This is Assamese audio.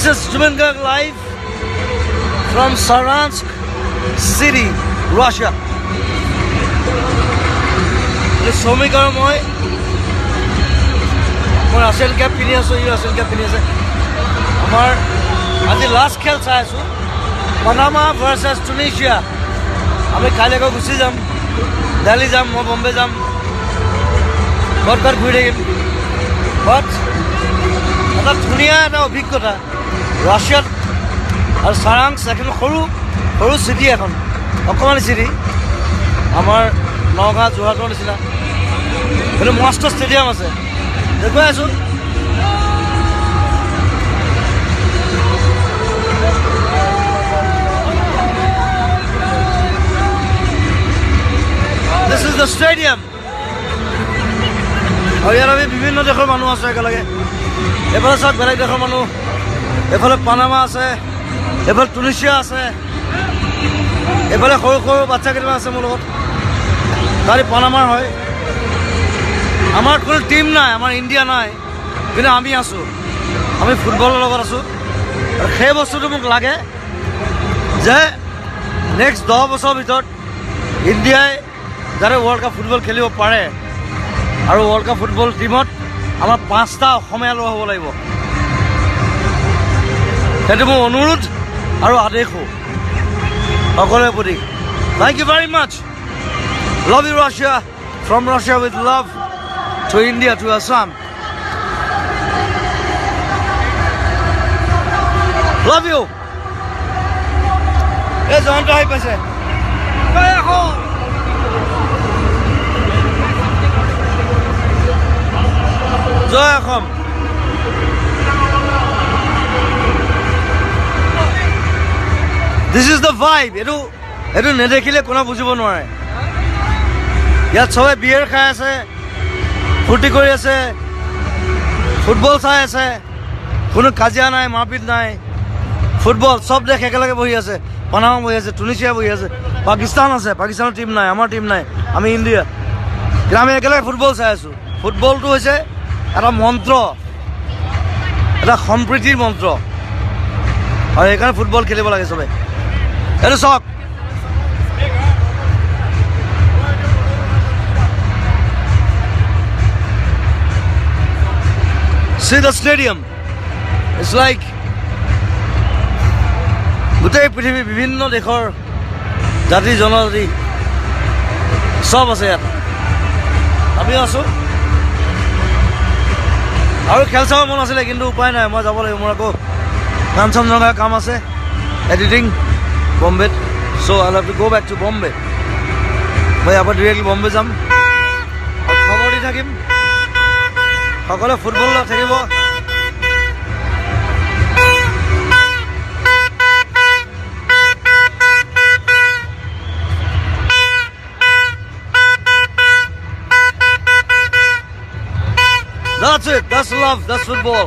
is Jumenberg live from Saransk city, Russia. শ্ৰমিক আৰু মই ৰাছিয়ান কেপ পিন্ধি আছোঁ, ৰাছিয়ান কেপ পিন্ধি আছে। আমাৰ আজি লাষ্ট খেল চাই আছোঁ, পানামা ভাৰ্চেছ টুনিচিয়া। আমি কাইলৈ আকৌ গুচি যাম, দিল্লী যাম, মই বম্বে যাম, ঘৰত ঘূৰি থাকিম। বাট এটা ধুনীয়া এটা অভিজ্ঞতা ৰাছিয়াত আৰু চাৰাংছ এখন সৰু সৰু চিটি, এখন অকণমানি চিটি, আমাৰ নগাঁও যোৰহাটৰ নিচিনা। কিন্তু মস্ত ষ্টেডিয়াম আছে, দেখুৱাই আছোঁ। This is the stadium. আৰু ইয়াত আমি বিভিন্ন দেশৰ মানুহ আছে একেলগে। এইফালে চাওক বেলেগ দেশৰ মানুহ, এইফালে পানামা আছে, এইফালে টুনিচিয়া আছে, এইফালে সৰু সৰু বাচ্চা কেইটামান আছে মোৰ লগত। তাৰি পানামাৰ হয়। আমাৰ কোনো টিম নাই, আমাৰ ইণ্ডিয়া নাই, কিন্তু আমি আছোঁ, আমি ফুটবলৰ লগত আছোঁ। আৰু সেই বস্তুটো মোক লাগে যে নেক্সট 10 বছৰৰ ভিতৰত ইণ্ডিয়াই যাতে ৱৰ্ল্ড কাপ ফুটবল খেলিব পাৰে, আৰু ৱৰ্ল্ড কাপ ফুটবল টিমত আমাৰ 5টা অসমীয়া ল'ৰা হ'ব লাগিব। সেইটো মোৰ অনুৰোধ আৰু আদেশো সকলোৰে প্ৰতি। Thank you very much. Love you Russia. From Russia with love to India, to Assam. Love you. এই জয়ন্ত আহি পাইছে। জয় Assam. This is the vibe. এইটো নেদেখিলে কোনো বুজিব নোৱাৰে। ইয়াত সবাই বিয়েৰ খাই আছে, ফূৰ্তি কৰি আছে, ফুটবল চাই আছে, কোনো কাজিয়া নাই, মাৰপিট নাই। ফুটবল চব দেশ একেলগে বহি আছে। পানামা বহি আছে, টুনিচিয়া বহি আছে, পাকিস্তান আছে, পাকিস্তানৰ টিম নাই, আমাৰ টিম নাই, আমি ইণ্ডিয়া। কিন্তু আমি একেলগে ফুটবল চাই আছোঁ। ফুটবলটো হৈছে এটা মন্ত্ৰ, এটা সম্প্ৰীতিৰ মন্ত্ৰ, আৰু সেইকাৰণে ফুটবল খেলিব লাগে চবে। এইটো চাওক, see the stadium. It's like গোটেই পৃথিৱীৰ বিভিন্ন দেশৰ জাতি জনজাতি চব আছে ইয়াত, আমি আছোঁ। আৰু খেল চাব মন আছিলে, কিন্তু উপায় নাই, মই যাব লাগিব। মোৰ আকৌ গান চাম জনাৰ কাম আছে, এডিটিং বম্বেত। So' I have to go' back to Bombay. মই ইয়াৰ পৰা ডিৰেক্টলি বম্বে যাম, খবৰ দি থাকিম, সকলোৱে ফুটবল থাকিব। That's it. That's love. That's football.